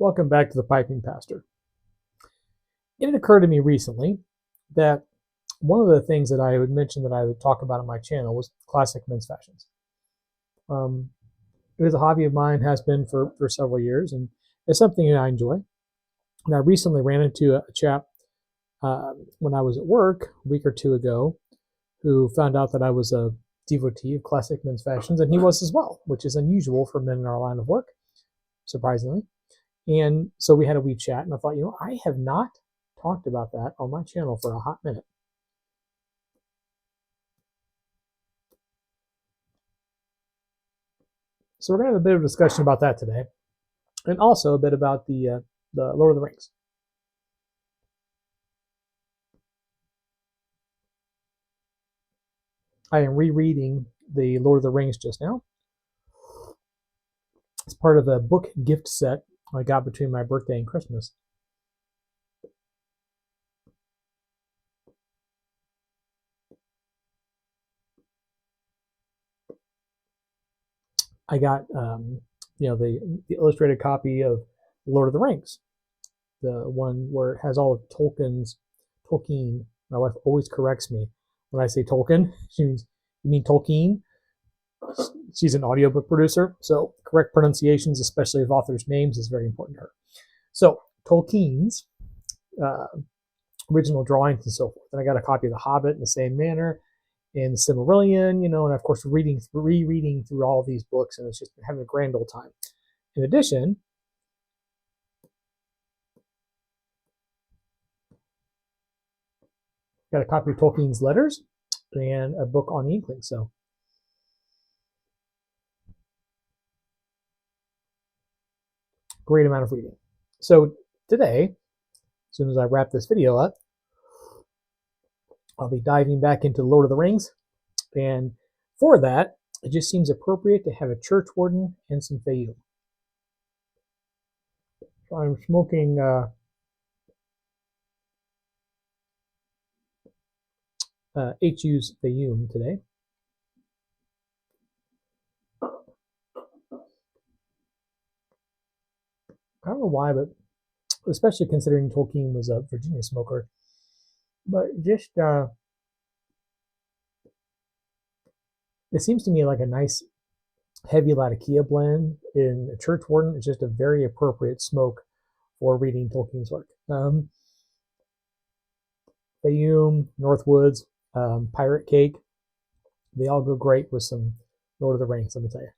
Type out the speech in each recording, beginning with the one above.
Welcome back to the Piping Pastor. It occurred to me recently that one of the things that I would mention that I would talk about on my channel was classic men's fashions. It is a hobby of mine, has been for several years, and it's something that I enjoy. And I recently ran into a chap when I was at work a week or two ago who found out that I was a devotee of classic men's fashions, and he was as well, which is unusual for men in our line of work, surprisingly. And so we had a wee chat, and I thought, I have not talked about that on my channel for a hot minute. So we're going to have a bit of a discussion about that today, and also a bit about the Lord of the Rings. I am rereading the Lord of the Rings just now. It's part of a book gift set I got between my birthday and Christmas. I got the illustrated copy of Lord of the Rings, the one where it has all of Tolkien. My wife always corrects me when I say Tolkien. She means, you mean Tolkien? She's an audiobook producer, so correct pronunciations, especially of authors' names, is very important to her. So Tolkien's original drawings and so forth. And I got a copy of The Hobbit in the same manner, and the Silmarillion, and of course rereading through all of these books, and it's just been having a grand old time. In addition, got a copy of Tolkien's letters and a book on the Inkling. So great amount of reading. So today, as soon as I wrap this video up, I'll be diving back into Lord of the Rings. And for that, it just seems appropriate to have a church warden and some Fayum. So I'm smoking HU's Fayum today. I don't know why, but especially considering Tolkien was a Virginia smoker, but just it seems to me like a nice heavy Latakia blend in a church warden is just a very appropriate smoke for reading Tolkien's work. Fayum, Northwoods, Pirate Cake, they all go great with some Lord of the Rings, let me tell you.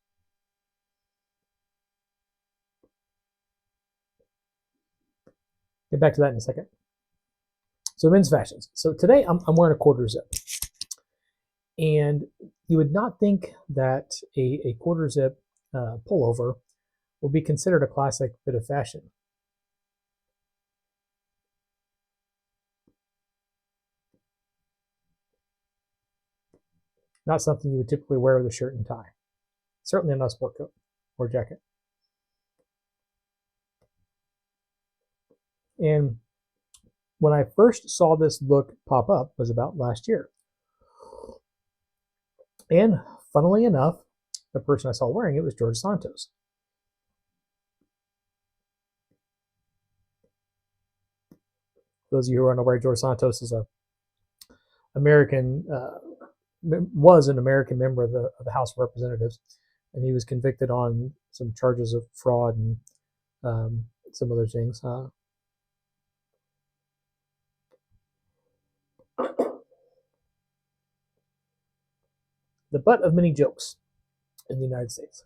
Get back to that in a second. So men's fashions. So today I'm wearing a quarter zip. And you would not think that a quarter zip pullover will be considered a classic bit of fashion. Not something you would typically wear with a shirt and tie. Certainly not a sport coat or jacket. And when I first saw this look pop up was about last year. And funnily enough, the person I saw wearing it was George Santos. Those of you who are unaware, George Santos is was an American member of the House of Representatives, and he was convicted on some charges of fraud and some other things. The butt of many jokes in the United States.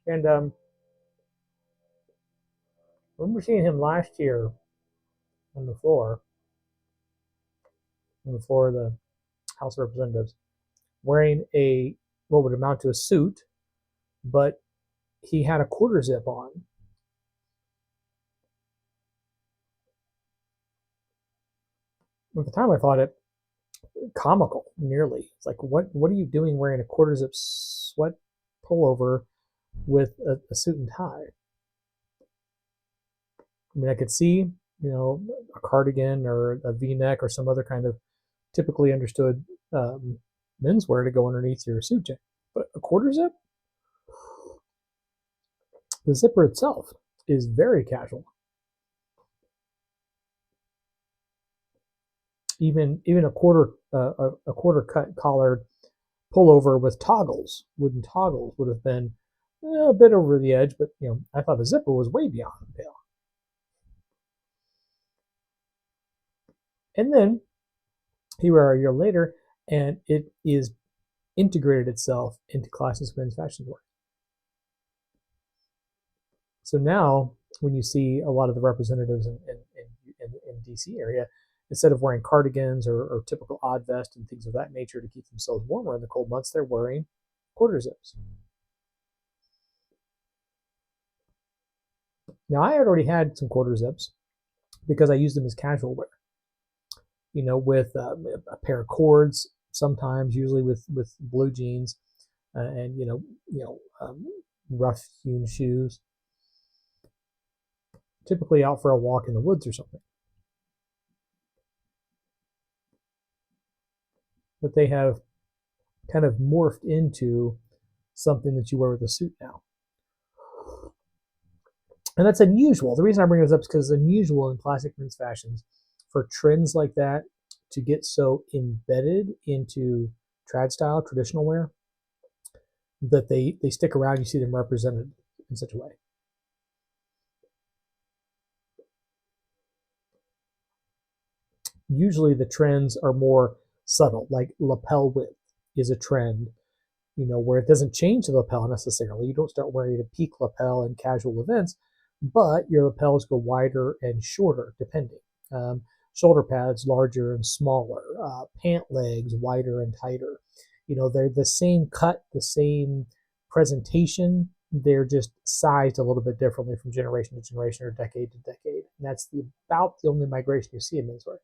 And I remember seeing him last year on the floor of the House of Representatives, wearing what would amount to a suit, but he had a quarter zip on. At the time, I thought it comical, nearly. It's like, what are you doing wearing a quarter zip sweat pullover with a suit and tie? I mean, I could see, a cardigan or a V-neck or some other kind of typically understood menswear to go underneath your suit jacket. But a quarter zip? The zipper itself is very casual. Even a quarter cut collared pullover with toggles, wooden toggles, would have been a bit over the edge, but I thought the zipper was way beyond the pale. And then here we are a year later, and it is integrated itself into classic men's fashion wear. So now, when you see a lot of the representatives in DC area, instead of wearing cardigans or typical odd vest and things of that nature to keep themselves warmer in the cold months, they're wearing quarter zips. Now, I had already had some quarter zips because I used them as casual wear. With a pair of cords, sometimes, usually with blue jeans, and rough hewn shoes. Typically out for a walk in the woods or something. But they have kind of morphed into something that you wear with a suit now. And that's unusual. The reason I bring this up is because it's unusual in classic men's fashions for trends like that to get so embedded into trad style, traditional wear, that they stick around. You see them represented in such a way. Usually the trends are more subtle, like lapel width is a trend, where it doesn't change the lapel necessarily. You don't start wearing a peak lapel in casual events, but your lapels go wider and shorter depending. Shoulder pads larger and smaller, pant legs wider and tighter. They're the same cut, the same presentation. They're just sized a little bit differently from generation to generation or decade to decade. And that's about the only migration you see in menswear.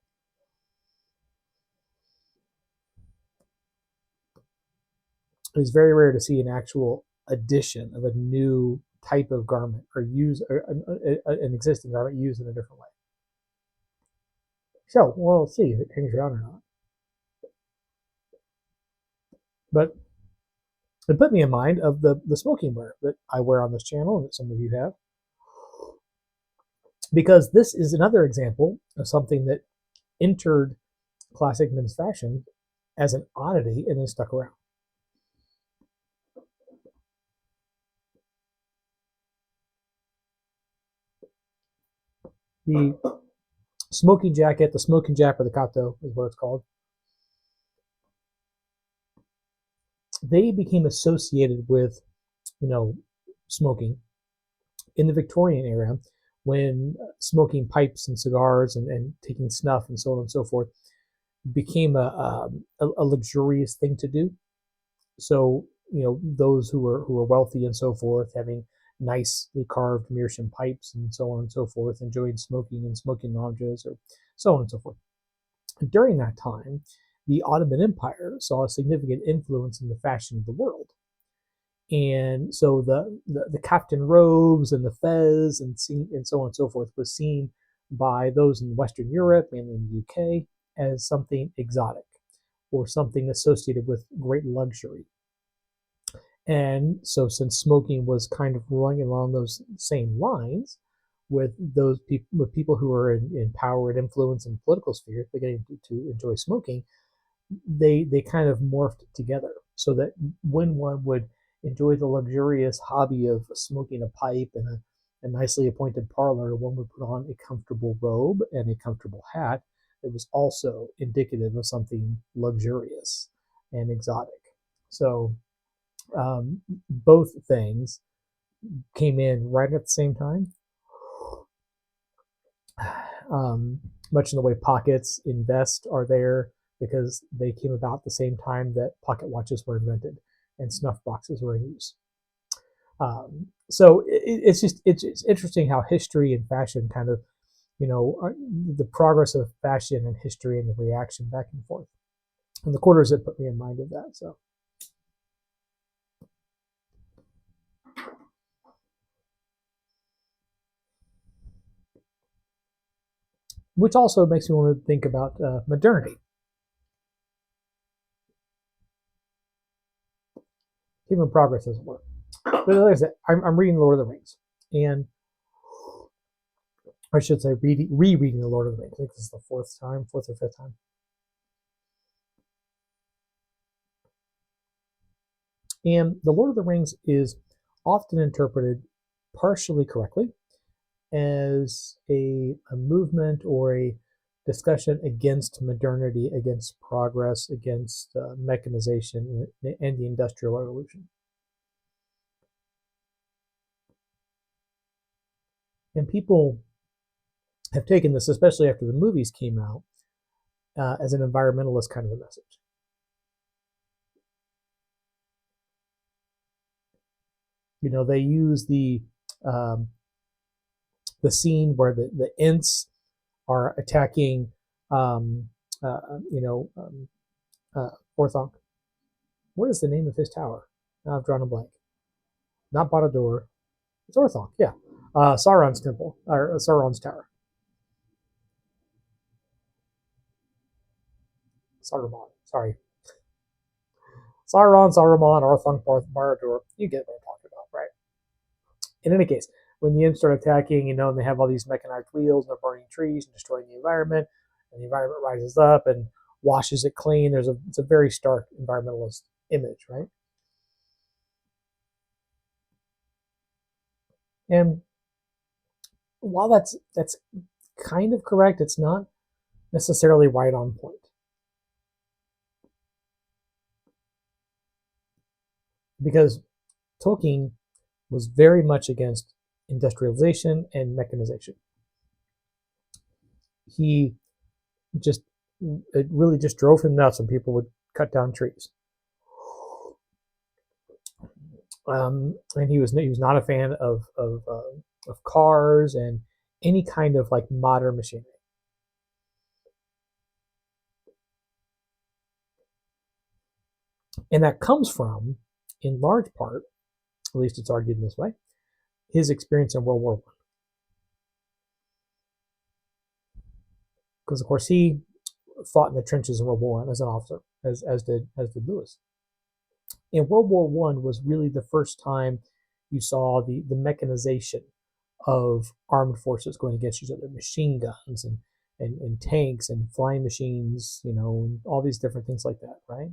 It's very rare to see an actual addition of a new type of garment or use an existing garment used in a different way. So we'll see if it hangs around or not. But it put me in mind of the smoking wear that I wear on this channel and that some of you have, because this is another example of something that entered classic men's fashion as an oddity and then stuck around. The smoking jacket, the smoking jacket, or the kato is what it's called. They became associated with, smoking in the Victorian era, when smoking pipes and cigars and taking snuff and so on and so forth became a luxurious thing to do. So those who were wealthy and so forth, having nicely carved meerschaum pipes and so on and so forth, enjoying smoking in smoking lounges or so on and so forth. During that time, the Ottoman Empire saw a significant influence in the fashion of the world. And so the kaftan robes and the fez and so on and so forth was seen by those in Western Europe, mainly in the UK, as something exotic or something associated with great luxury. And so, since smoking was kind of rolling along those same lines with those people who are in power and influence in political spheres beginning to enjoy smoking, they kind of morphed together so that when one would enjoy the luxurious hobby of smoking a pipe in a nicely appointed parlor, one would put on a comfortable robe and a comfortable hat that was also indicative of something luxurious and exotic. So both things came in right at the same time. Much in the way pockets in vests are there, because they came about the same time that pocket watches were invented and snuff boxes were in use. So it's interesting how history and fashion kind of, the progress of fashion and history and the reaction back and forth. And the quarters that put me in mind of that. So. Which also makes me want to think about modernity. Human progress, as it were. But like I said, I'm reading Lord of the Rings, and or I should say, rereading the Lord of the Rings. I think this is the fourth or fifth time. And the Lord of the Rings is often interpreted partially correctly as a movement or a discussion against modernity, against progress, against mechanization and the Industrial Revolution. And people have taken this, especially after the movies came out, as an environmentalist kind of a message. You know, they use um, the scene where the Ents are attacking, um, you know, Orthanc. What is the name of his tower? Now I've drawn a blank. Not Baradur. It's Orthanc, yeah. Sauron's temple, or Sauron's tower. Saruman, sorry. Saruman, Orthanc, Baradur. You get what I'm talking about, right? In any case, when the Imps start attacking, you know, and they have all these mechanized wheels and they're burning trees and destroying the environment, and the environment rises up and washes it clean. It's a very stark environmentalist image, right? And while that's kind of correct, it's not necessarily right on point. Because Tolkien was very much against industrialization and mechanization. He just it really just drove him nuts when people would cut down trees. And he was not a fan of cars and any kind of like modern machinery. And that comes from, in large part, at least it's argued in this way, his experience in World War I. Because of course he fought in the trenches in World War I as an officer, as did Lewis. And World War I was really the first time you saw the mechanization of armed forces going against each other, machine guns and tanks and flying machines, you know, and all these different things like that, right?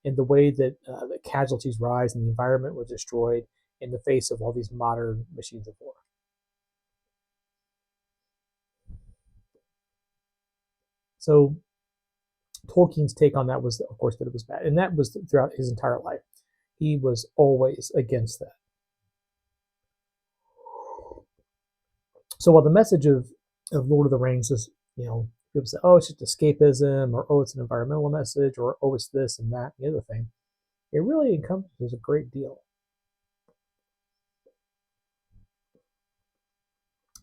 And the way that the casualties rise and the environment was destroyed in the face of all these modern machines of war. So Tolkien's take on that was, of course, that it was bad, and that was throughout his entire life. He was always against that. So while the message of Lord of the Rings is, you know, people say, oh, it's just escapism, or oh, it's an environmental message, or oh, it's this and that, and the other thing, it really encompasses a great deal.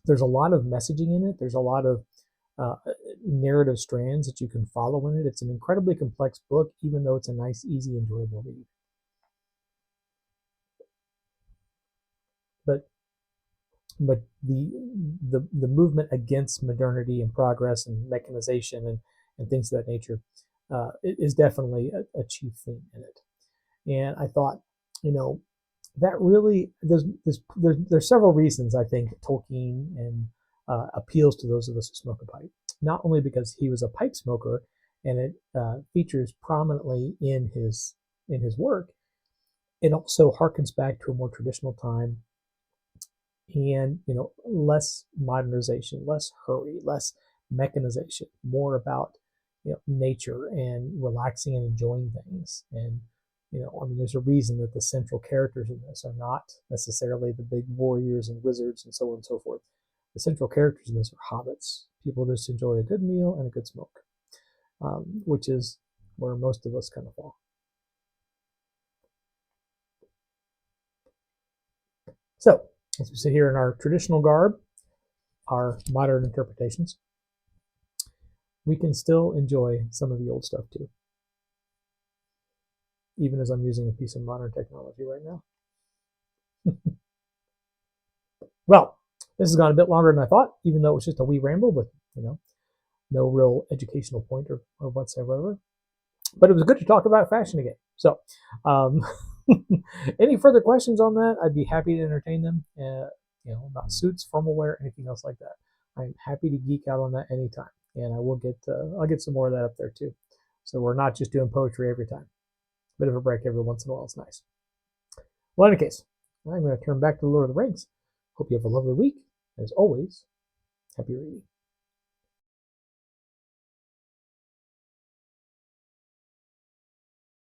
There's a lot of messaging in it. There's a lot of narrative strands that you can follow in it. It's an incredibly complex book, even though it's a nice, easy, enjoyable read. But the movement against modernity and progress and mechanization and things of that nature is definitely a chief theme in it. And I thought, you know, that really there's several reasons I think Tolkien and appeals to those of us who smoke a pipe. Not only because he was a pipe smoker and it features prominently in his work, it also harkens back to a more traditional time, and you know, less modernization, less hurry, less mechanization, more about, you know, nature and relaxing and enjoying things. And you know, I mean, there's a reason that the central characters in this are not necessarily the big warriors and wizards and so on and so forth. The central characters in this are hobbits, people who just enjoy a good meal and a good smoke, which is where most of us kind of fall. So, as we sit here in our traditional garb, our modern interpretations, we can still enjoy some of the old stuff too, even as I'm using a piece of modern technology right now. Well, this has gone a bit longer than I thought, even though it was just a wee ramble, but you know, no real educational point or whatsoever. But it was good to talk about fashion again. So, um, any further questions on that? I'd be happy to entertain them. You know, about suits, formal wear, anything else like that. I'm happy to geek out on that anytime, and I'll get some more of that up there too. So we're not just doing poetry every time. Bit of a break every once in a while is nice. Well, in any case, I'm going to turn back to the Lord of the Rings. Hope you have a lovely week. As always, happy reading.